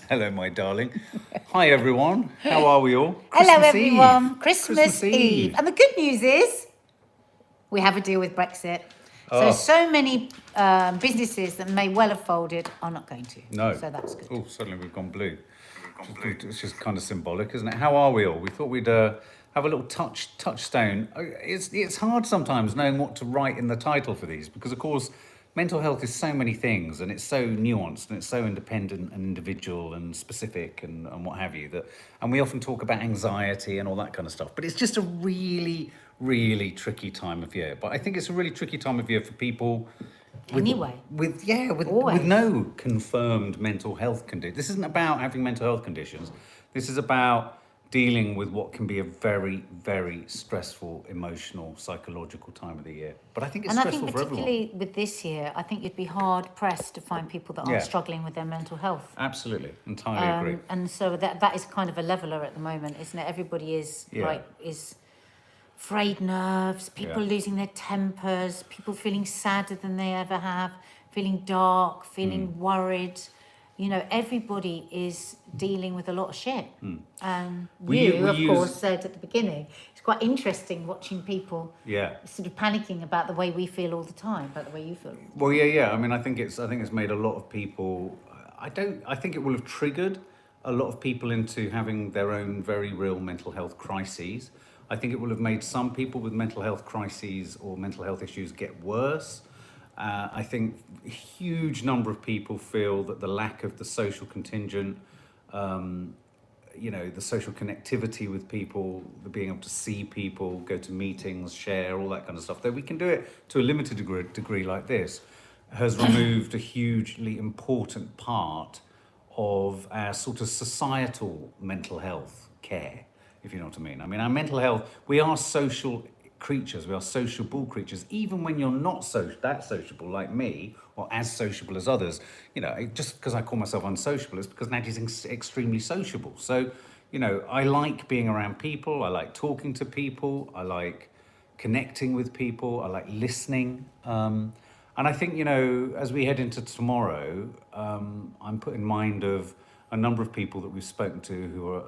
Hello, my darling. Hi, everyone. How are we all? Hello, Christmas everyone. Eve. Christmas Eve. And the good news is we have a deal with Brexit. So many businesses that may well have folded are not going to. No. So that's good. Oh, suddenly we've gone blue. It's just kind of symbolic, isn't it? How are we all? We thought we'd have a little touchstone. It's hard sometimes knowing what to write in the title for these because, of course, mental health is so many things and it's so nuanced and it's so independent and individual and specific and what have you. And we often talk about anxiety and all that kind of stuff. But it's just a really, really tricky time of year. But I think it's a really tricky time of year for people with no confirmed mental health condition. This isn't about having mental health conditions. This is about dealing with what can be a very, very stressful, emotional, psychological time of the year. But I think it's stressful for everyone. And I think particularly with this year, I think you'd be hard pressed to find people that aren't struggling with their mental health. Absolutely, entirely agree. And so that is kind of a leveler at the moment, isn't it? Everybody is is frayed nerves, people losing their tempers, people feeling sadder than they ever have, feeling dark, feeling worried. You know, everybody is dealing with a lot of shit. You, of course, said at the beginning, it's quite interesting watching people sort of panicking about the way we feel all the time, about the way you feel. Well, yeah. I mean, I think it's made a lot of people. I think it will have triggered a lot of people into having their own very real mental health crises. I think it will have made some people with mental health crises or mental health issues get worse. I think a huge number of people feel that the lack of the social contingent, the social connectivity with people, the being able to see people, go to meetings, share, all that kind of stuff, though we can do it to a limited degree like this, has removed a hugely important part of our sort of societal mental health care, if you know what I mean. I mean, our mental health, we are social creatures, we are sociable creatures, even when you're not that sociable like me or as sociable as others. You know, just because I call myself unsociable is because Nadia's extremely sociable. So, you know, I like being around people, I like talking to people, I like connecting with people, I like listening. And I think, you know, as we head into tomorrow, I'm put in mind of a number of people that we've spoken to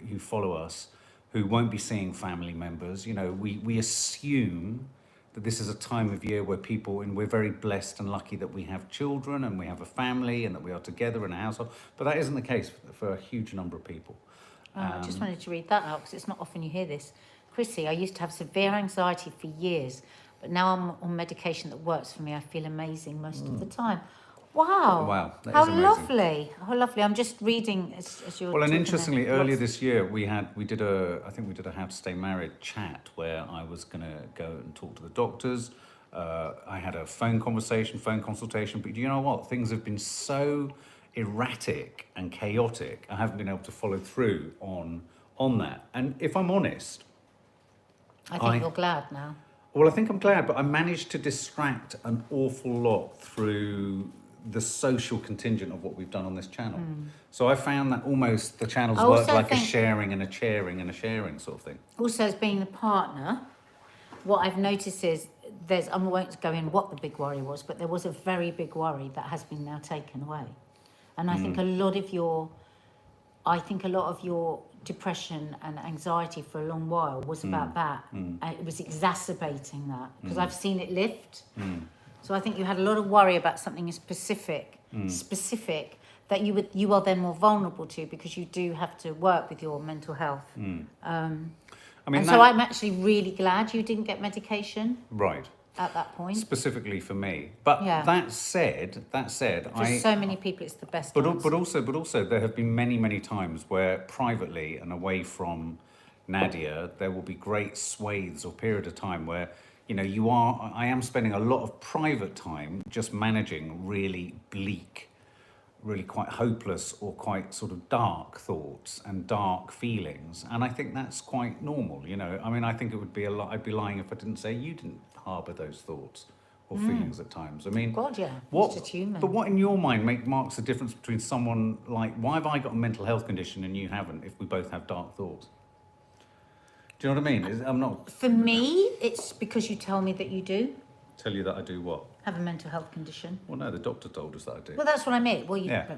who follow us, who won't be seeing family members. You know, we assume that this is a time of year where and we're very blessed and lucky that we have children and we have a family and that we are together in a household, but that isn't the case for a huge number of people. I just wanted to read that out because it's not often you hear this. Chrissy, I used to have severe anxiety for years, but now I'm on medication that works for me. I feel amazing most of the time. Wow. That How is amazing. Lovely. How lovely. I'm just reading as you're Well, and talking interestingly, there. earlier this year, we did a How to Stay Married chat where I was going to go and talk to the doctors. I had a phone consultation, but you know what? Things have been so erratic and chaotic. I haven't been able to follow through on that. And if I'm honest, I think you're glad now. Well, I think I'm glad, but I managed to distract an awful lot through the social contingent of what we've done on this channel. So I found that almost the channels work like a sharing and a sharing and a sharing sort of thing. Also, as being the partner, what I've noticed is I won't go in what the big worry was, but there was a very big worry that has been now taken away. And I think a lot of your depression and anxiety for a long while was about that. And it was exacerbating that because I've seen it lift. So I think you had a lot of worry about something specific that you are then more vulnerable to because you do have to work with your mental health. So I'm actually really glad you didn't get medication. Right. At that point. Specifically for me. But that said, for so many people it's the best. But also there have been many, many times where privately and away from NADIA, there will be great swathes or period of time where, you know, I am spending a lot of private time just managing really bleak, really quite hopeless or quite sort of dark thoughts and dark feelings. And I think that's quite normal, you know. I mean, I think it would be I'd be lying if I didn't say you didn't harbour those thoughts or feelings at times. I mean, God, yeah. It's just human. But what in your mind marks the difference between someone like, why have I got a mental health condition and you haven't if we both have dark thoughts? Do you know what I mean? I'm not... For me, it's because you tell me that you do. Tell you that I do what? have a mental health condition. Well, no, the doctor told us that I do. Well, that's what I mean. Well, you. Yeah.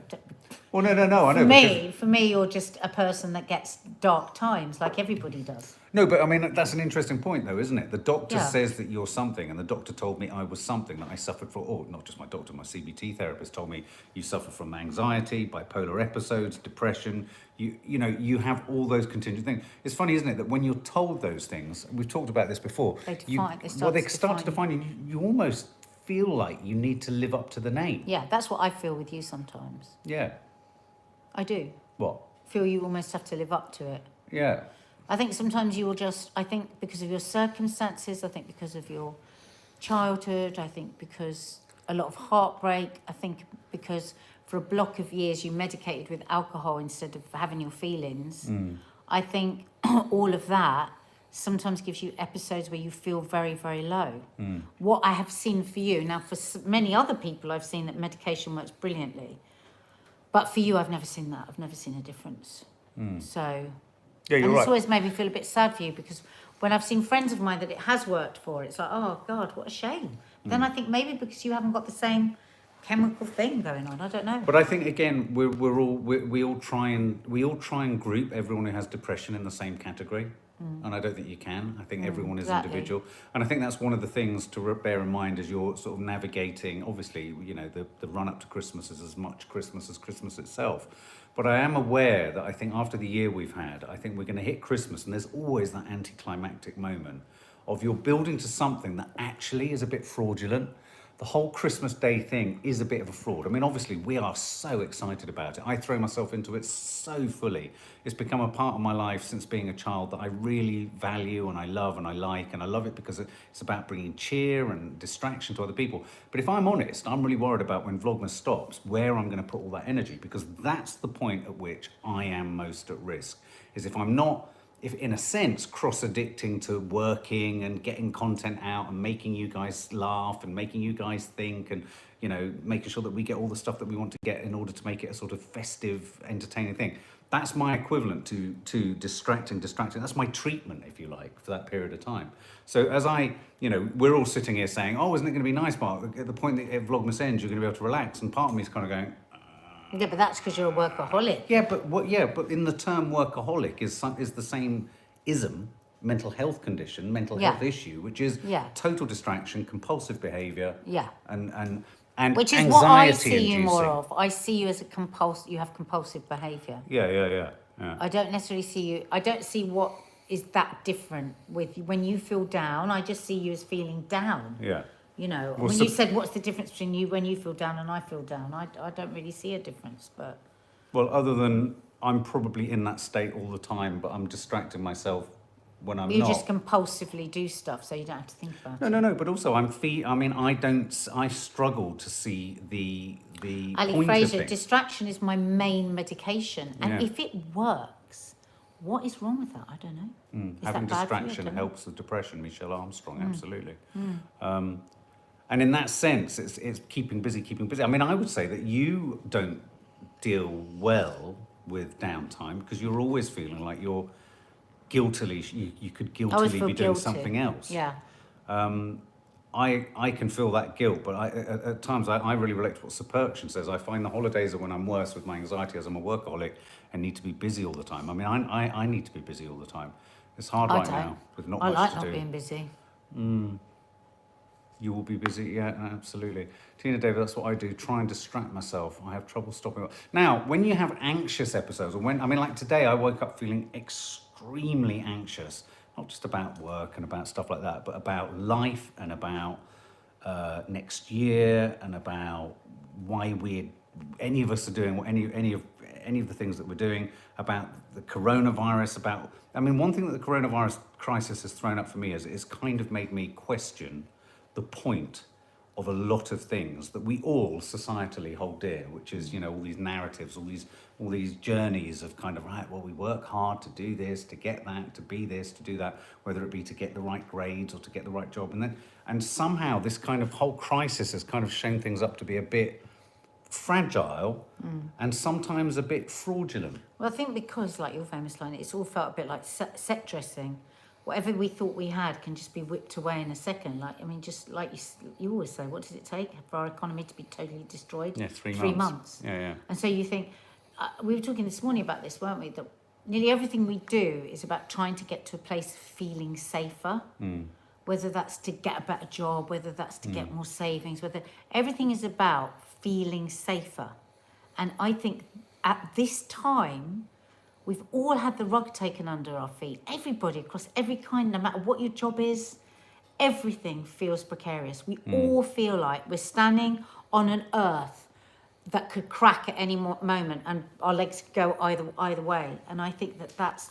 Well, no, I know. For me, you're just a person that gets dark times, like everybody does. No, but I mean, that's an interesting point, though, isn't it? The doctor Yeah. says that you're something, and the doctor told me I was something that I suffered from. Oh, not just my doctor, my CBT therapist told me you suffer from anxiety, bipolar episodes, depression. You have all those contingent things. It's funny, isn't it, that when you're told those things, we've talked about this before. They start to define you. You almost feel like you need to live up to the name. Yeah, that's what I feel with you sometimes. Yeah. I do. What? Feel you almost have to live up to it. Yeah. I think sometimes you will just, I think because of your circumstances, I think because of your childhood, I think because a lot of heartbreak, I think because for a block of years you medicated with alcohol instead of having your feelings. I think all of that sometimes gives you episodes where you feel very, very low. What I have seen for you, now for many other people I've seen that medication works brilliantly, but for you I've never seen that. I've never seen a difference. So, Yeah, and you're it's right. always made me feel a bit sad for you because when I've seen friends of mine that it has worked for, it's like, oh God, what a shame. Then I think maybe because you haven't got the same chemical thing going on, I don't know. But I think again, we all try and group everyone who has depression in the same category, and I don't think you can. I think everyone is exactly. individual, and I think that's one of the things to bear in mind as you're sort of navigating. Obviously, the run up to Christmas is as much Christmas as Christmas itself. But I am aware that I think after the year we've had, I think we're going to hit Christmas, and there's always that anticlimactic moment of you're building to something that actually is a bit fraudulent. The whole Christmas Day thing is a bit of a fraud. I mean, obviously, we are so excited about it. I throw myself into it so fully. It's become a part of my life since being a child that I really value and I love and I like. And I love it because it's about bringing cheer and distraction to other people. But if I'm honest, I'm really worried about when Vlogmas stops, where I'm going to put all that energy, because that's the point at which I am most at risk, is if I'm not, if in a sense, cross-addicting to working and getting content out and making you guys laugh and making you guys think and, making sure that we get all the stuff that we want to get in order to make it a sort of festive, entertaining thing. That's my equivalent to distracting. That's my treatment, if you like, for that period of time. So as we're all sitting here saying, oh, isn't it going to be nice, Mark? At the point that Vlogmas ends, you're going to be able to relax. And part of me is kind of going, yeah, but that's because you're a workaholic. yeah, but in the term workaholic is the same ism, mental health condition, mental health issue, which is total distraction, compulsive behaviour, and which is anxiety what I see you inducing. more of. I see you as you have compulsive behaviour. Yeah. I don't necessarily see you. I don't see what is that different with you. When you feel down, I just see you as feeling down. Yeah. Well, When you said what's the difference between you when you feel down and I feel down, I don't really see a difference. But well, other than I'm probably in that state all the time, but I'm distracting myself when I'm you not. just compulsively do stuff, so you don't have to think about it. No. But also, I struggle to see the Ali point Fraser, of things. distraction is my main medication, and if it works, what is wrong with that? I don't know. Is Having that bad for you? I distraction don't know. helps with depression. Michelle Armstrong, absolutely. And in that sense, it's keeping busy. I mean, I would say that you don't deal well with downtime because you're always feeling like you're guiltily, you could I always guiltily feel be doing guilty. something else. Yeah. I can feel that guilt, but at times I really relate to what Sir Perkshin says. I find the holidays are when I'm worse with my anxiety as I'm a workaholic and need to be busy all the time. I mean, I need to be busy all the time. It's hard I right don't. now with not I much like to not do. being busy. You will be busy, yeah, absolutely. Tina David, that's what I do, try and distract myself. I have trouble stopping. Now, when you have anxious episodes, or like today, I woke up feeling extremely anxious, not just about work and about stuff like that, but about life and about next year and about why any of us are doing what any of the things that we're doing, about the coronavirus, one thing that the coronavirus crisis has thrown up for me is it's kind of made me question the point of a lot of things that we all societally hold dear, which is, all these narratives, all these journeys of kind of, right, well, we work hard to do this, to get that, to be this, to do that, whether it be to get the right grades or to get the right job. And somehow this kind of whole crisis has kind of shown things up to be a bit fragile and sometimes a bit fraudulent. Well, I think because, like your famous line, it's all felt a bit like set dressing. whatever we thought we had can just be whipped away in a second. Like, I mean, just like you always say, what does it take for our economy to be totally destroyed? Yeah, 3 months. Yeah. And so you think, we were talking this morning about this, weren't we? That nearly everything we do is about trying to get to a place of feeling safer. Whether that's to get a better job, whether that's to get more savings, whether everything is about feeling safer. And I think at this time, we've all had the rug taken under our feet. Everybody across every kind, no matter what your job is, everything feels precarious. We all feel like we're standing on an earth that could crack at any moment, and our legs could go either way. And I think that's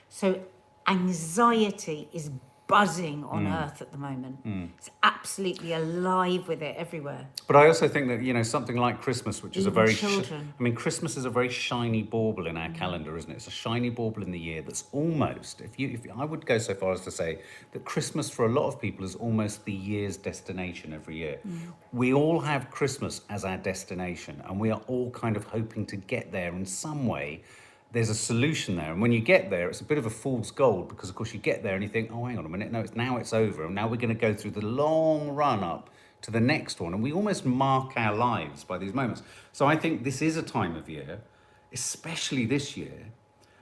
so anxiety is buzzing on earth at the moment. It's absolutely alive with it everywhere. But I also think that, you know, something like Christmas, which is Even a very children. I mean, Christmas is a very shiny bauble in our calendar, isn't it? It's a shiny bauble in the year that's almost, if I would go so far as to say that Christmas for a lot of people is almost the year's destination every year. We all have Christmas as our destination, and we are all kind of hoping to get there in some way. There's a solution there, and when you get there, it's a bit of a fool's gold, because of course you get there and you think, oh, hang on a minute, no, it's over, and now we're going to go through the long run up to the next one, and we almost mark our lives by these moments. So I think this is a time of year, especially this year,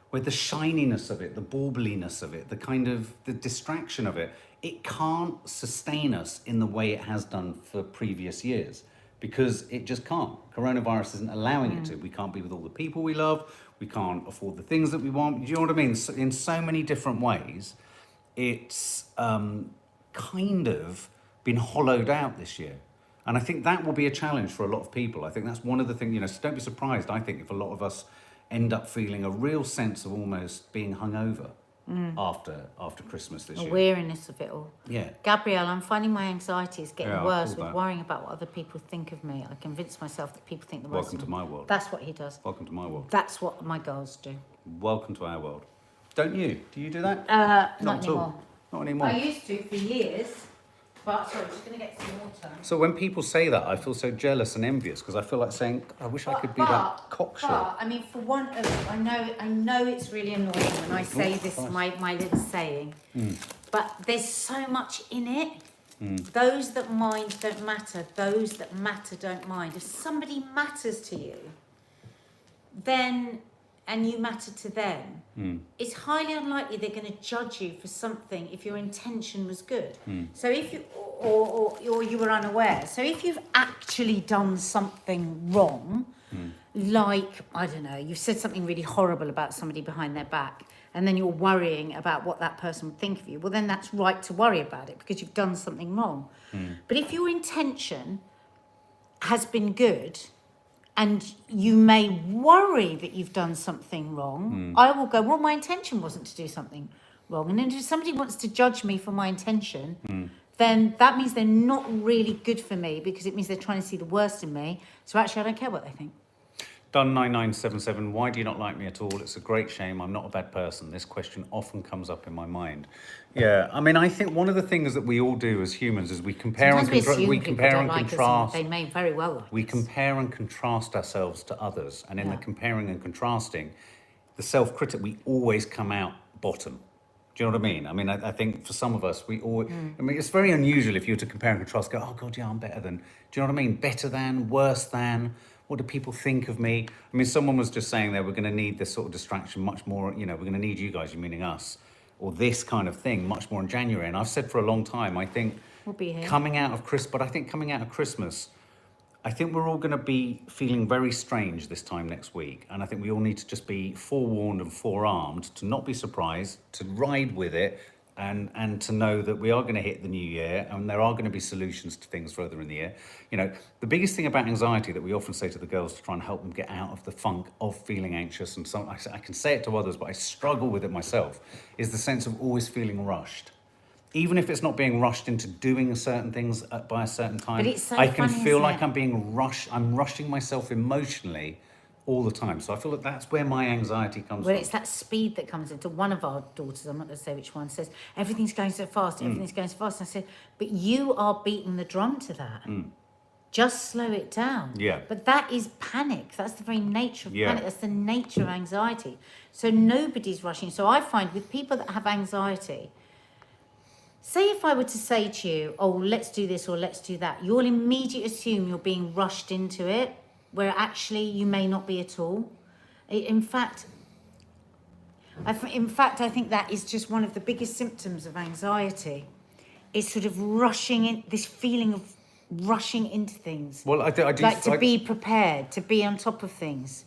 where the shininess of it, the baubliness of it, the kind of the distraction of it, it can't sustain us in the way it has done for previous years, because it just can't. Coronavirus isn't allowing it to. We can't be with all the people we love. We can't afford the things that we want. Do you know what I mean? So in so many different ways, it's kind of been hollowed out this year. And I think that will be a challenge for a lot of people. I think that's one of the things, you know, so don't be surprised, I think, if a lot of us end up feeling a real sense of almost being hungover after Christmas this A year. weariness of it all. Yeah. Gabrielle, I'm finding my anxiety is getting Yeah, worse I'll call with that. worrying about what other people think of me. I convince myself that people think the worst Welcome of to me. my world. That's what he does. Welcome to my world. That's what my girls do. Welcome to our world. Don't you? Do you do that? Not at all. anymore. Not anymore. I used to for years, but sorry, I'm just going to get some water. So when people say that, I feel so jealous and envious, because I feel like saying, I wish I could be that cocksure. But, I mean, for one, I know it's really annoying when I say this, my little saying, but there's so much in it. Those that mind don't matter. Those that matter don't mind. If somebody matters to you, then, and you matter to them, it's highly unlikely they're going to judge you for something if your intention was good. So if you, or you were unaware. So if you've actually done something wrong, like, I don't know, you've said something really horrible about somebody behind their back, and then you're worrying about what that person would think of you, well, then that's right to worry about it because you've done something wrong. But if your intention has been good, and you may worry that you've done something wrong, I will go, well, my intention wasn't to do something wrong. And then if somebody wants to judge me for my intention, then that means they're not really good for me, because it means they're trying to see the worst in me. So actually, I don't care what they think. Done9977, why do you not like me at all? It's a great shame. I'm not a bad person. This question often comes up in my mind. Yeah, I mean, I think one of the things that we all do as humans is we compare and contrast. They may very well like We us. compare and contrast ourselves to others, and in the comparing and contrasting, the self-critic, we always come out bottom. Do you know what I mean? I mean, I think for some of us, we always, I mean, it's very unusual if you were to compare and contrast, go, oh God, yeah, I'm better than, do you know what I mean? Better than, worse than, what do people think of me? I mean, someone was just saying that we're going to need this sort of distraction much more, you know, we're going to need you guys, you meaning us, or this kind of thing much more in January. And I've said for a long time, I think We'll be here. coming out of Christmas, I think we're all going to be feeling very strange this time next week. And I think we all need to just be forewarned and forearmed to not be surprised, to ride with it, and to know that we are going to hit the new year, and there are going to be solutions to things further in the year. You know, the biggest thing about anxiety that we often say to the girls to try and help them get out of the funk of feeling anxious, and so I can say it to others, but I struggle with it myself, is the sense of always feeling rushed. Even if it's not being rushed into doing certain things by a certain time, But it's so I can funny, feel isn't like it? I'm being rushed. I'm rushing myself emotionally all the time. So I feel like that's where my anxiety comes Well, from. it's that speed that comes into one of our daughters, I'm not going to say which one, says, everything's going so fast, everything's going so fast. And I said, but you are beating the drum to that. Just slow it down. Yeah. But that is panic. That's the very nature of Yeah. panic. That's the nature of anxiety. So nobody's rushing. So I find with people that have anxiety, say if I were to say to you, oh, let's do this or let's do that, you'll immediately assume you're being rushed into it, where actually you may not be at all. In fact, I think that is just one of the biggest symptoms of anxiety. It's sort of rushing in, this feeling of rushing into things. Well, I do. Like to be prepared, to be on top of things,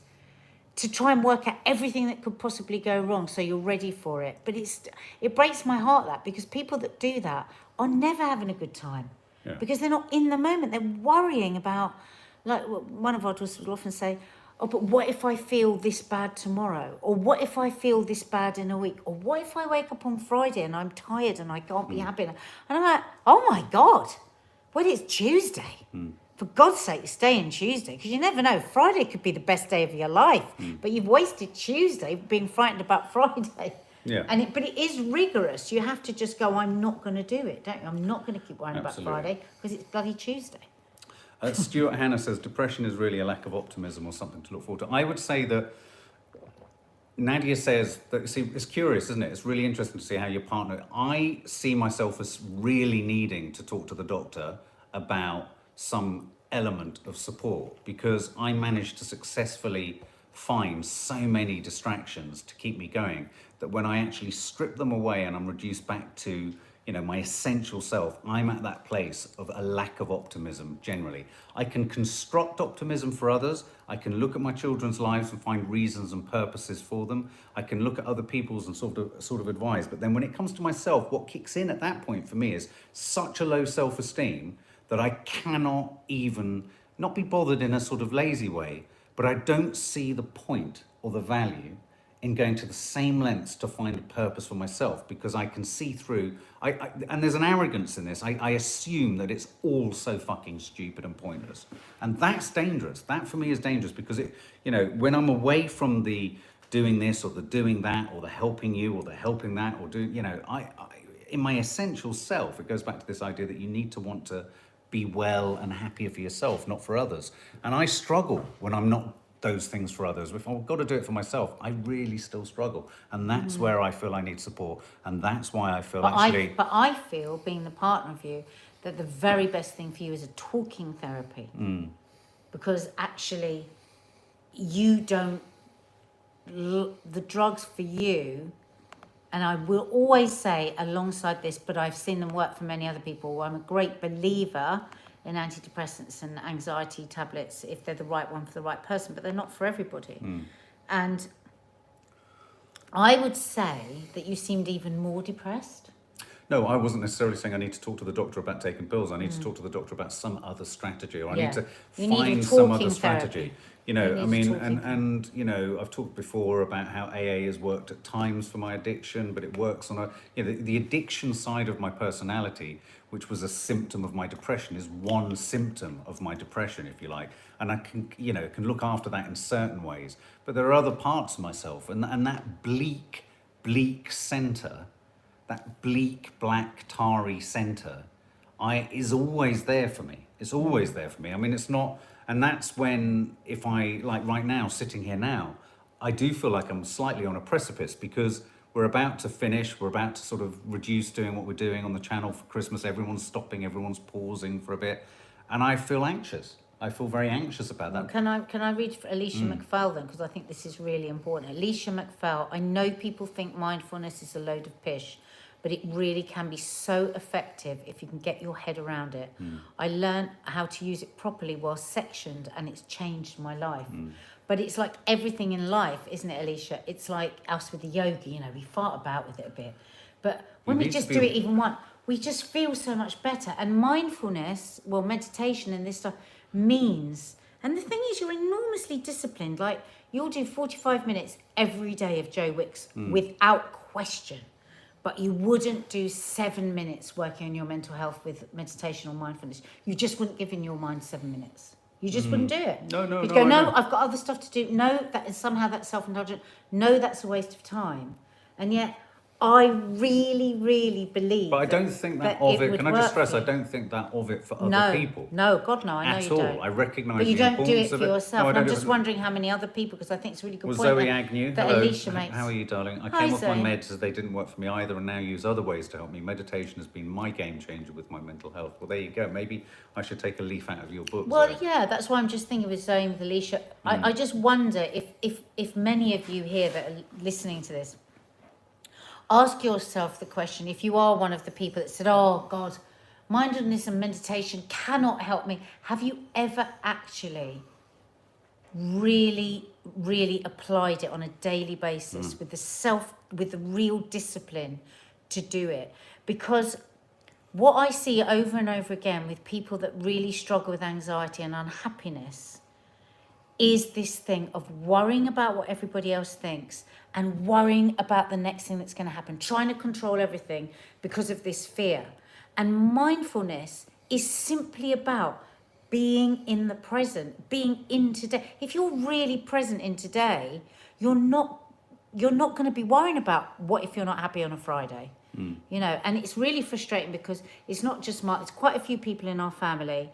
to try and work out everything that could possibly go wrong so you're ready for it. But it breaks my heart that, because people that do that are never having a good time. Yeah. Because they're not in the moment. They're worrying about, like one of our daughters will often say, oh, but what if I feel this bad tomorrow? Or what if I feel this bad in a week? Or what if I wake up on Friday and I'm tired and I can't be happy? And I'm like, oh my God, well, it's Tuesday. For God's sake, stay in Tuesday, because you never know. Friday could be the best day of your life, but you've wasted Tuesday being frightened about Friday. Yeah. But it is rigorous. You have to just go, I'm not going to do it, don't you? I'm not going to keep worrying about Friday because it's bloody Tuesday. Stuart Hannah says depression is really a lack of optimism or something to look forward to. I would say that NADIA says that, see, it's curious, isn't it? It's really interesting to see how your partner, I see myself as really needing to talk to the doctor about some element of support, because I managed to successfully find so many distractions to keep me going that when I actually strip them away and I'm reduced back to, you know, my essential self, I'm at that place of a lack of optimism generally. I can construct optimism for others. I can look at my children's lives and find reasons and purposes for them. I can look at other people's and sort of advise. But then when it comes to myself, what kicks in at that point for me is such a low self-esteem that I cannot even, not be bothered in a sort of lazy way, but I don't see the point or the value in going to the same lengths to find a purpose for myself, because I can see through, and there's an arrogance in this, I assume that it's all so fucking stupid and pointless. And that's dangerous. That for me is dangerous, because it, you know, when I'm away from the doing this or the doing that or the helping you or the helping that or you know, I in my essential self, it goes back to this idea that you need to want to be well and happier for yourself, not for others. And I struggle when I'm not those things for others. If I've got to do it for myself, I really still struggle. And that's where I feel I need support. And that's why I feel But I feel, being the partner of you, that the very best thing for you is a talking therapy. Because actually, you don't, the drugs for you, and I will always say alongside this, but I've seen them work for many other people. I'm a great believer in antidepressants and anxiety tablets if they're the right one for the right person, but they're not for everybody. And I would say that you seemed even more depressed. No, I wasn't necessarily saying I need to talk to the doctor about taking pills. I need to talk to the doctor about some other strategy, or I need to find some other strategy. You know, I mean, and you know, I've talked before about how AA has worked at times for my addiction, but it works on the addiction side of my personality, which was a symptom of my depression, is one symptom of my depression, if you like. And I can, you know, can look after that in certain ways. But there are other parts of myself, and that bleak center, that bleak, black, tarry center, is always there for me. It's always there for me. I mean, it's not, and that's when, if I, like right now, sitting here now, I do feel like I'm slightly on a precipice, because we're about to finish, we're about to sort of reduce doing what we're doing on the channel for Christmas. Everyone's stopping, everyone's pausing for a bit. And I feel anxious. I feel very anxious about that. Well, can I read Alicia McFell then? Because I think this is really important. Alicia McFell, I know people think mindfulness is a load of pish, but it really can be so effective if you can get your head around it. I learned how to use it properly while sectioned, and it's changed my life. But it's like everything in life, isn't it, Alicia? It's like us with the yoga, you know, we fart about with it a bit. But when we just do it even once, we just feel so much better. And mindfulness, well, meditation and this stuff means, and the thing is, you're enormously disciplined. Like, you'll do 45 minutes every day of Joe Wicks without question. But you wouldn't do 7 minutes working on your mental health with meditation or mindfulness. You just wouldn't give in your mind 7 minutes. You just wouldn't do it. You'd go, no, I've got other stuff to do. No, that is somehow that's self-indulgent. No, that's a waste of time. And yet, I really, really believe. But I don't think that of it. Can I just stress? I don't think that of it for other people. No, God, no. I know you don't. At all. I recognise. But you don't do it for yourself. No, and I'm just wondering how many other people, because I think it's a really good point. Zoe Agnew, that hello. Alicia makes. How are you, darling? I Hi, came off Zoe. my meds as they didn't work for me either, and now use other ways to help me. Meditation has been my game changer with my mental health. Well, there you go. Maybe I should take a leaf out of your book. Well, Zoe. yeah, that's why I'm just thinking with Zoe and with Alicia. I just wonder if many of you here that are listening to this, ask yourself the question, if you are one of the people that said, oh God, mindfulness and meditation cannot help me. Have you ever actually really, really applied it on a daily basis with the real discipline to do it? Because what I see over and over again with people that really struggle with anxiety and unhappiness is this thing of worrying about what everybody else thinks and worrying about the next thing that's going to happen, trying to control everything because of this fear. And mindfulness is simply about being in the present, being in today. If you're really present in today, you're not going to be worrying about what if you're not happy on a Friday. You know, and it's really frustrating because it's not just it's quite a few people in our family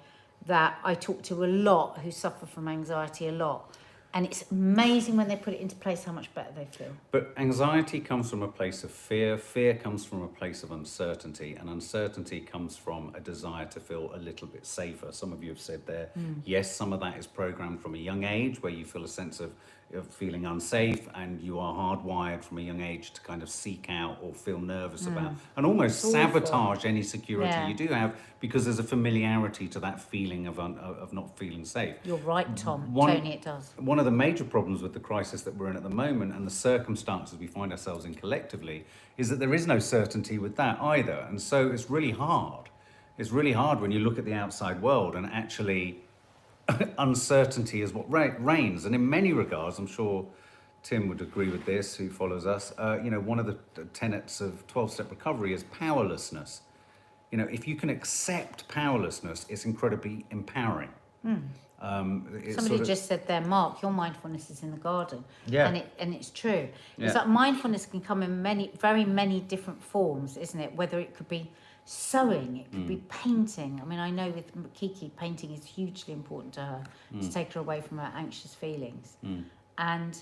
that I talk to a lot who suffer from anxiety a lot. And it's amazing when they put it into place how much better they feel. But anxiety comes from a place of fear. Fear comes from a place of uncertainty. And uncertainty comes from a desire to feel a little bit safer. Some of you have said there, yes, some of that is programmed from a young age where you feel a sense of feeling unsafe, and you are hardwired from a young age to kind of seek out or feel nervous about and almost sabotage any security you do have, because there's a familiarity to that feeling of not feeling safe. You're right, Tony, it does. One of the major problems with the crisis that we're in at the moment and the circumstances we find ourselves in collectively is that there is no certainty with that either. And so it's really hard. It's really hard when you look at the outside world and actually uncertainty is what reigns. And in many regards, I'm sure Tim would agree with this, who follows us, one of the tenets of 12-step recovery is powerlessness. You know, if you can accept powerlessness, it's incredibly empowering. Somebody just said there, Mark, your mindfulness is in the garden. Yeah. And it's true. Yeah. It's like mindfulness can come in very many different forms, isn't it? Whether it could be sewing, it could be painting. I mean, I know with Kiki, painting is hugely important to her to take her away from her anxious feelings. And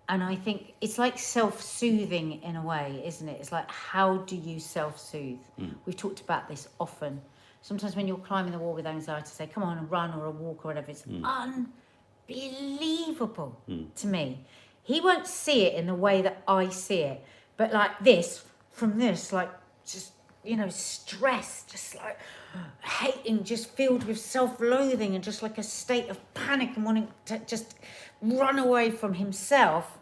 I think it's like self-soothing in a way, isn't it? It's like, how do you self-soothe? We've talked about this often. Sometimes when you're climbing the wall with anxiety, say, come on, a run or a walk or whatever, it's unbelievable to me. He won't see it in the way that I see it, but like this, from this, like just, stress, just like hating, just filled with self-loathing and just like a state of panic and wanting to just run away from himself.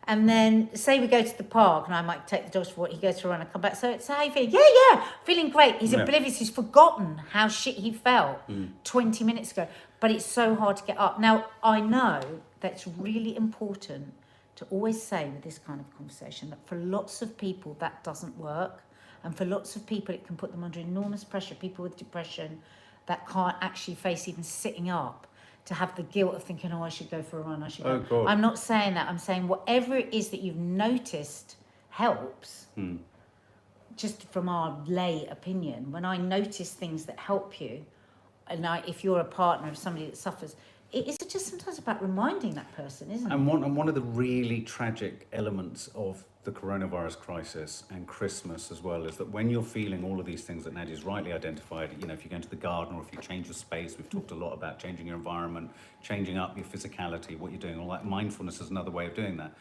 And then say we go to the park and I might take the dogs for what he goes for a run and come back. So it's how you feeling? Yeah, feeling great. He's oblivious. He's forgotten how shit he felt 20 minutes ago. But it's so hard to get up. Now, I know that's really important to always say with this kind of conversation that for lots of people that doesn't work. And for lots of people it can put them under enormous pressure. People with depression that can't actually face even sitting up, to have the guilt of thinking, I should go for a run, I should go. God. I'm not saying that. I'm saying whatever it is that you've noticed helps, just from our lay opinion. When I notice things that help you, and if you're a partner of somebody that suffers, it is just sometimes about reminding that person, isn't it? And one of the really tragic elements of the coronavirus crisis and Christmas as well is that when you're feeling all of these things that Nadia's rightly identified, if you go into the garden or if you change your space, we've talked a lot about changing your environment, changing up your physicality, what you're doing, all that. Mindfulness is another way of doing that.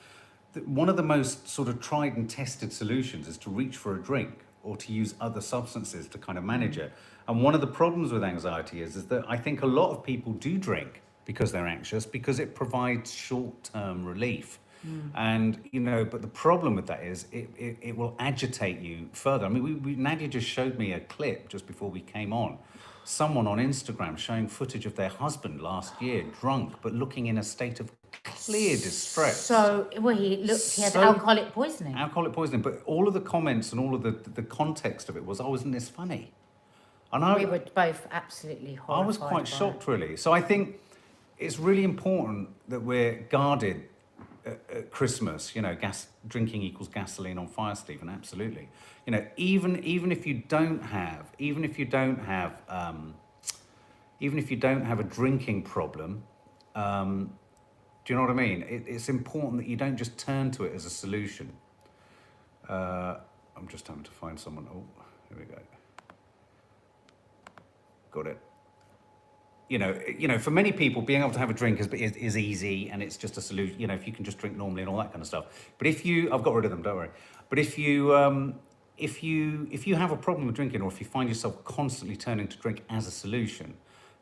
One of the most sort of tried and tested solutions is to reach for a drink or to use other substances to kind of manage it. And one of the problems with anxiety is that I think a lot of people do drink because they're anxious, because it provides short-term relief. And, but the problem with that is it will agitate you further. I mean, Nadia just showed me a clip just before we came on. Someone on Instagram showing footage of their husband last year, drunk, but looking in a state of clear distress. So, he had alcoholic poisoning. Alcoholic poisoning, but all of the comments and all of the context of it was, isn't this funny? And we were both absolutely horrified. I was quite shocked, really. So I think it's really important that we're guarded at Christmas, you know, drinking equals gasoline on fire, Stephen. Absolutely. You know, even if you don't have a drinking problem, do you know what I mean? It's important that you don't just turn to it as a solution. I'm just having to find someone. Oh, here we go. Got it. You know, for many people, being able to have a drink is easy, and it's just a solution. You know, if you can just drink normally and all that kind of stuff. But I've got rid of them, don't worry. But if you have a problem with drinking, or if you find yourself constantly turning to drink as a solution,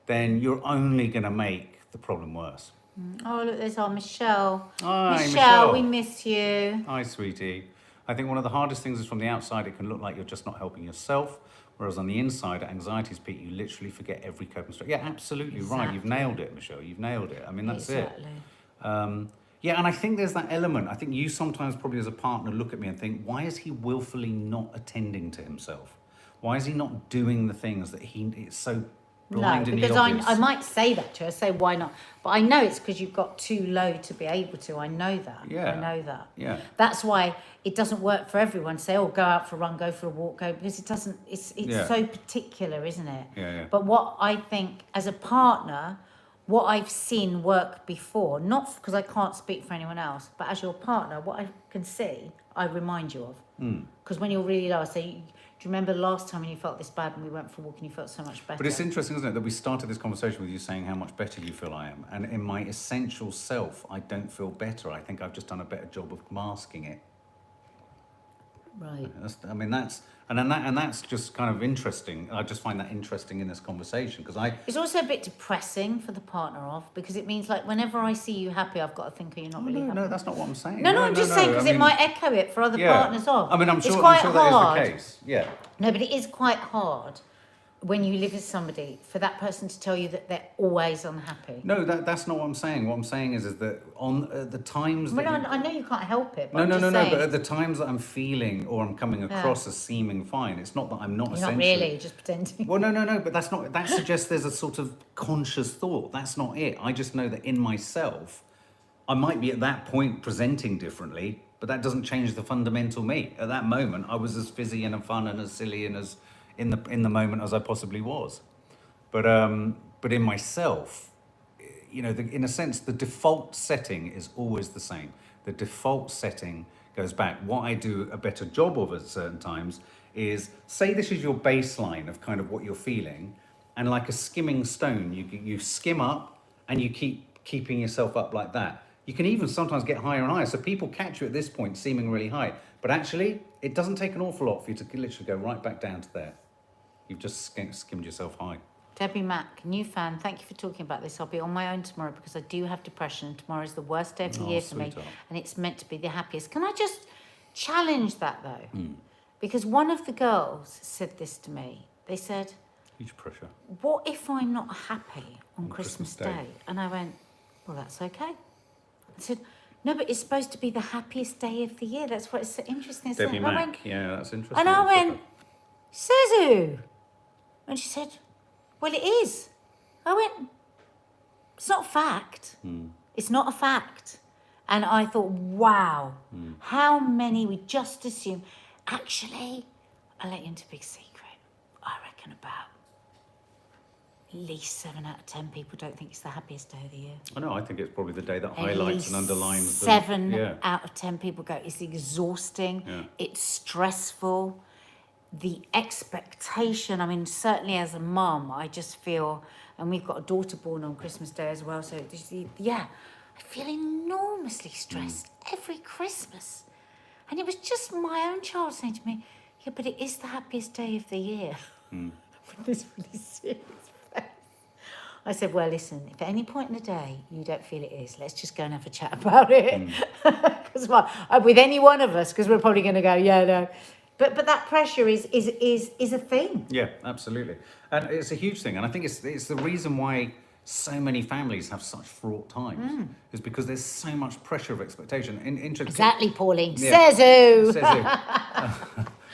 then you're only going to make the problem worse. Oh, look, there's our Michelle. Hi, Michelle, we miss you. Hi, sweetie. I think one of the hardest things is from the outside, it can look like you're just not helping yourself. Whereas on the inside, at anxiety's peak, you literally forget every coping strategy. Yeah, absolutely right. You've nailed it, Michelle. You've nailed it. I mean, that's it. Yeah, and I think there's that element. I think you sometimes probably as a partner look at me and think, why is he willfully not attending to himself? Why is he not doing the things that it's so blind in the obvious? No, because I might say that to her, say, why not? But I know it's because you've got too low to be able to. I know that. Yeah. I know that. Yeah. That's why it doesn't work for everyone. Say, oh, go out for a run, go for a walk, because it doesn't, it's so particular, isn't it? Yeah. But what I think as a partner, what I've seen work before, not because I can't speak for anyone else, but as your partner, what I can see, I remind you of. Because when you're really low, I say, do you remember the last time when you felt this bad and we went for a walk and you felt so much better? But it's interesting, isn't it, that we started this conversation with you saying how much better you feel I am. And in my essential self, I don't feel better. I think I've just done a better job of masking it. Right. That's just kind of interesting. I just find that interesting in this conversation because It's also a bit depressing for the partner off because it means like whenever I see you happy, I've got to think, you're not really happy. No, that's not what I'm saying. No, I'm just saying because it might echo it for other partners off. I mean, I'm sure that is the case. Yeah. No, but it is quite hard when you live with somebody for that person to tell you that they're always unhappy. No, that's not what I'm saying. What I'm saying is that on the times that I know you can't help it. But no. But at the times that I'm feeling or I'm coming across as seeming fine, it's not that I'm not. You're essentially. not really just pretending. Well, no. But that's not. That suggests there's a sort of conscious thought. That's not it. I just know that in myself, I might be at that point presenting differently, but that doesn't change the fundamental me. At that moment, I was as fizzy and fun and as silly and as in the moment as I possibly was. But in myself, you know, in a sense, the default setting is always the same. The default setting goes back. What I do a better job of at certain times is, say this is your baseline of kind of what you're feeling, and like a skimming stone, you skim up and you keeping yourself up like that. You can even sometimes get higher and higher. So people catch you at this point seeming really high. But actually, it doesn't take an awful lot for you to literally go right back down to there. You've just skimmed yourself high. Debbie Mack, new fan, thank you for talking about this. I'll be on my own tomorrow because I do have depression. Tomorrow is the worst day of the year for me, and it's meant to be the happiest. Can I just challenge that, though? Because one of the girls said this to me. They said, huge pressure. What if I'm not happy on Christmas Day? And I went, well, that's okay. I said, no, but it's supposed to be the happiest day of the year. That's what it's so interesting. Debbie Mack, yeah, that's interesting. And I went, says who? And she said, well, it is. I went, it's not a fact. It's not a fact. And I thought, wow, how many we just assume. Actually, I'll let you into a big secret. I reckon about at least 7 out of 10 people don't think it's the happiest day of the year. I know, I think it's probably the day that highlights and underlines. 7 out of 10 people go, it's exhausting, it's stressful. The expectation, I mean, certainly as a mum, I just feel, and we've got a daughter born on Christmas Day as well, so I feel enormously stressed every Christmas. And it was just my own child saying to me, yeah, but it is the happiest day of the year. With this really serious face. I said, well, listen, if at any point in the day you don't feel it is, let's just go and have a chat about it. Because with any one of us, because we're probably going to go, yeah, no. But that pressure is a thing. Yeah, absolutely. And it's a huge thing. And I think it's the reason why so many families have such fraught times is because there's so much pressure of expectation. Exactly, Pauline. Yeah. Says who? Says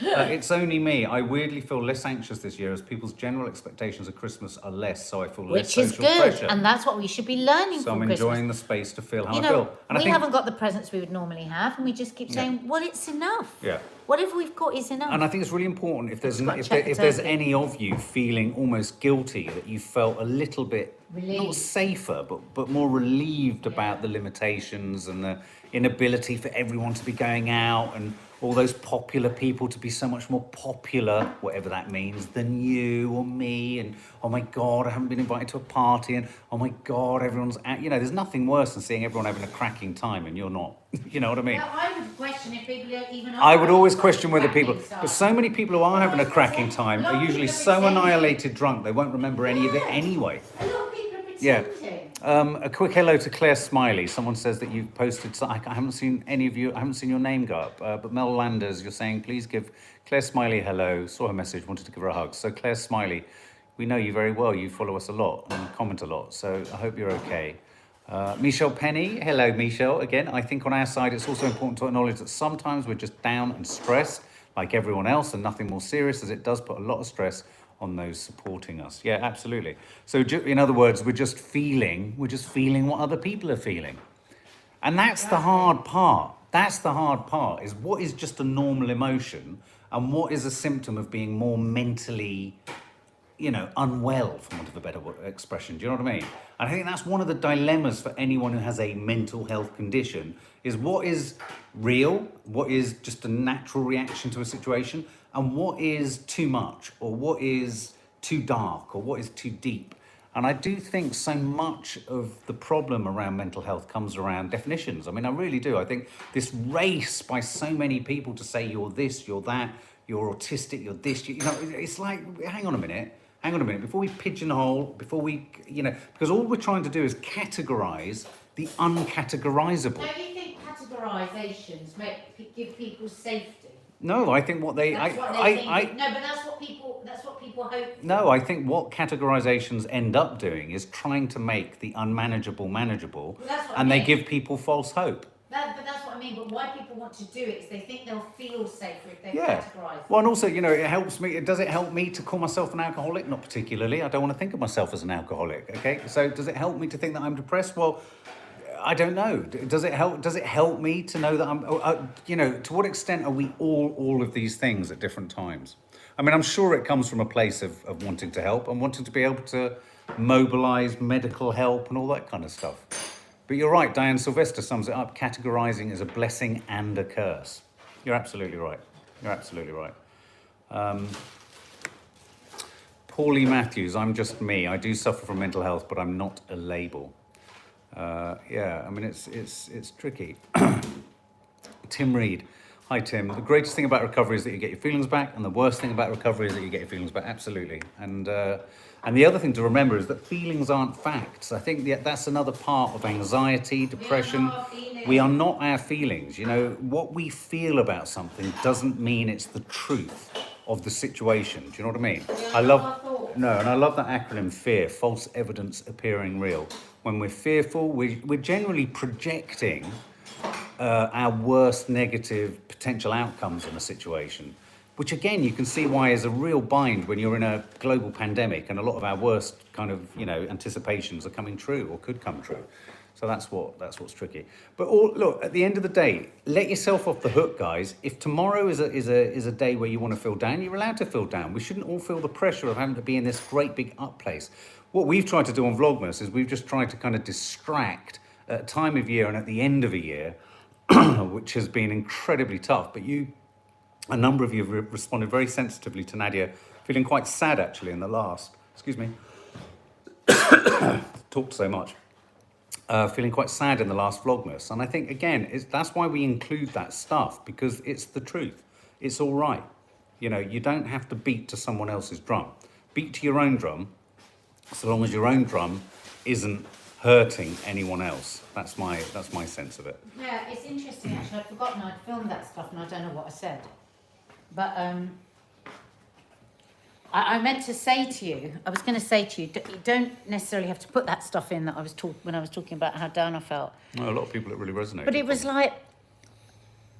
who? It's only me. I weirdly feel less anxious this year as people's general expectations of Christmas are less, so I feel less Which is social good, pressure. and that's what we should be learning So from I'm Christmas. enjoying the space to feel how You I know, feel. And we I think, haven't got the presents we would normally have, and we just keep saying, well, it's enough. Yeah. Whatever we've got is enough. And I think it's really important if there's Just gotta if, check there, if the there's turkey. any of you feeling almost guilty that you felt a little bit not Relieved. safer but more relieved about the limitations and the inability for everyone to be going out and all those popular people to be so much more popular, whatever that means, than you or me, and oh my God, I haven't been invited to a party, and oh my God, everyone's out. You know, there's nothing worse than seeing everyone having a cracking time and you're not. You know what I mean? Well, I would question if people even are. I would always question whether cracking people, stuff. but so many people who are having a cracking time are usually so annihilated drunk they won't remember any of it anyway. A lot of people are Yeah. pretending. A quick hello to Claire Smiley. Someone says that you've posted. I haven't seen any of you. I haven't seen your name go up. But Mel Landers, you're saying please give Claire Smiley a hello. Saw her message, wanted to give her a hug. So Claire Smiley, we know you very well. You follow us a lot and comment a lot. So I hope you're okay. Michelle Penny, hello Michelle. Again, I think on our side it's also important to acknowledge that sometimes we're just down and stressed like everyone else, and nothing more serious, as it does put a lot of stress on those supporting us. Yeah, absolutely. So in other words, we're just feeling what other people are feeling. And that's the hard part. That's the hard part, is what is just a normal emotion and what is a symptom of being more mentally, unwell, for want of a better expression. Do you know what I mean? And I think that's one of the dilemmas for anyone who has a mental health condition, is what is real, what is just a natural reaction to a situation, and what is too much, or what is too dark, or what is too deep. And I do think so much of the problem around mental health comes around definitions. I mean, I really do. I think this race by so many people to say you're this, you're that, you're autistic, you're this, it's like, hang on a minute, before we pigeonhole, because all we're trying to do is categorize the uncategorizable. Don't you think categorizations give people safety? No, I think what they, That's what they think. No, but that's what people hope for. No, I think what categorizations end up doing is trying to make the unmanageable manageable, Well, that's what and I they mean. give people false hope. But that's what I mean. But why people want to do it is they think they'll feel safer if they're Yeah. categorised. Well, and also, it helps me. Does it help me to call myself an alcoholic? Not particularly. I don't want to think of myself as an alcoholic. Okay. So does it help me to think that I'm depressed? Well, I don't know. Does it help? Does it help me to know that I'm? To what extent are we all of these things at different times? I mean, I'm sure it comes from a place of wanting to help and wanting to be able to mobilise medical help and all that kind of stuff. But you're right, Diane Sylvester sums it up. Categorising is a blessing and a curse. You're absolutely right. You're absolutely right. Paulie Matthews, I'm just me. I do suffer from mental health, but I'm not a label. Yeah, I mean, it's tricky. Tim Reed. Hi, Tim. The greatest thing about recovery is that you get your feelings back, and the worst thing about recovery is that you get your feelings back. Absolutely. And the other thing to remember is that feelings aren't facts. I think that's another part of anxiety, depression. We are not our feelings. What we feel about something doesn't mean it's the truth of the situation. Do you know what I mean? I love that acronym FEAR, false evidence appearing real. When we're fearful, we're generally projecting our worst negative potential outcomes in a situation, which again you can see why is a real bind when you're in a global pandemic and a lot of our worst kind of anticipations are coming true or could come true. So that's what's tricky. But look, at the end of the day, let yourself off the hook, guys. If tomorrow is a day where you want to feel down, you're allowed to feel down. We shouldn't all feel the pressure of having to be in this great big up place. What we've tried to do on Vlogmas is we've just tried to kind of distract at a time of year and at the end of a year, which has been incredibly tough. But a number of you have responded very sensitively to Nadia, feeling quite sad actually in the last, talked so much. Feeling quite sad in the last Vlogmas. And I think, again, that's why we include that stuff, because it's the truth. It's all right. You don't have to beat to someone else's drum. Beat to your own drum, so long as your own drum isn't hurting anyone else. That's my sense of it. Yeah, it's interesting actually. I'd forgotten I'd filmed that stuff and I don't know what I said. But I meant to say to you, I was going to say to you, you don't necessarily have to put that stuff in that when I was talking about how down I felt. No, a lot of people it really resonated. But it was like,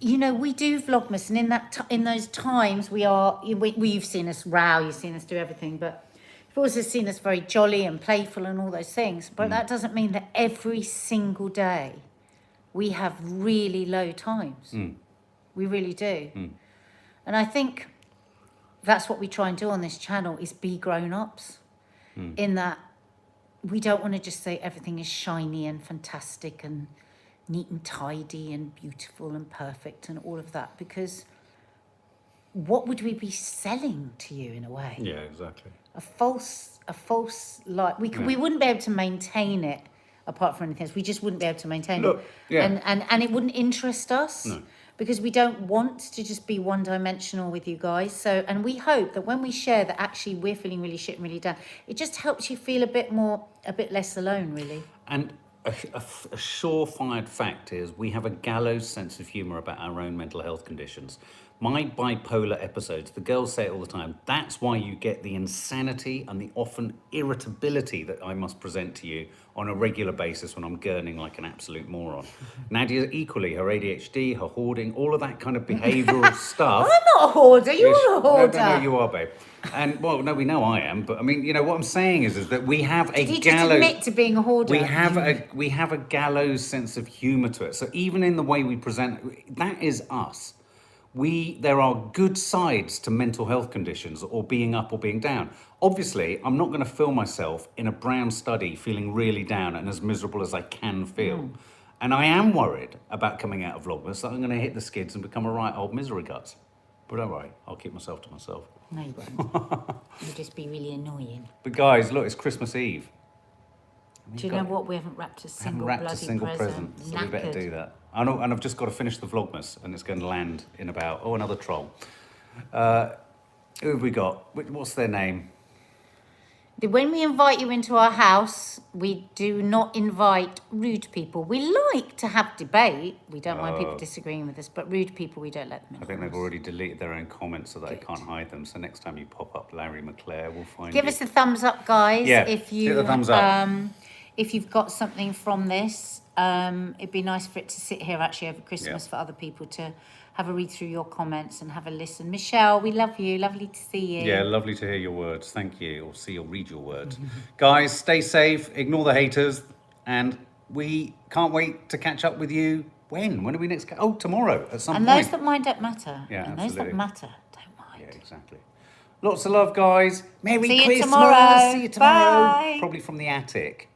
you know, we do Vlogmas, and in that in those times you've seen us row, you've seen us do everything, but you've also seen us very jolly and playful and all those things. But that doesn't mean that every single day we have really low times. We really do. And I think that's what we try and do on this channel, is be grown-ups, in that we don't want to just say everything is shiny and fantastic and neat and tidy and beautiful and perfect and all of that, because what would we be selling to you in a way? Yeah, exactly. A false light. We wouldn't be able to maintain it apart from anything else. We just wouldn't be able to maintain it. Yeah. And it wouldn't interest us. No. Because we don't want to just be one-dimensional with you guys. So, and we hope that when we share that actually we're feeling really shit and really down, it just helps you feel a bit less alone, really. And a surefire fact is we have a gallows sense of humour about our own mental health conditions. My bipolar episodes, the girls say it all the time, that's why you get the insanity and the often irritability that I must present to you on a regular basis when I'm gurning like an absolute moron. Nadia equally, her ADHD, her hoarding, all of that kind of behavioural stuff. I'm not a hoarder, you're a hoarder. No, you are, babe. And, well, no, we know I am, but I mean, you know, what I'm saying is that we have a Did you gallows... just admit to being a hoarder? We have a gallows sense of humour to it. So even in the way we present, that is us. There are good sides to mental health conditions, or being up or being down. Obviously, I'm not going to film myself in a brown study feeling really down and as miserable as I can feel. And I am worried about coming out of Vlogmas that I'm going to hit the skids and become a right old misery guts. But don't worry, I'll keep myself to myself. No, you won't. You'll just be really annoying. But guys, look, it's Christmas Eve. Do you know what? We haven't wrapped a single present. So we better do that. I know, and I've just got to finish the Vlogmas, and it's going to land in about, another troll. Who have we got? What's their name? When we invite you into our house, we do not invite rude people. We like to have debate. We don't mind people disagreeing with us, but rude people, we don't let them in. I think they've already deleted their own comments so that I can't hide them. So next time you pop up Larry McClare, we'll find Give you. us a thumbs up, guys. Yeah, if you, hit the thumbs up. If you've got something from this, it'd be nice for it to sit here actually over Christmas for other people to have a read through your comments and have a listen. Michelle, we love you. Lovely to see you. Yeah, lovely to hear your words. Thank you. Or see or read your words. Guys, stay safe. Ignore the haters. And we can't wait to catch up with you. When? When do we next catch? Oh, tomorrow at some point. And those that mind don't matter. Yeah, and absolutely. those that matter don't mind. Yeah, exactly. Lots of love, guys. Merry See you Christmas. tomorrow. See you tomorrow. Bye. Probably from the attic.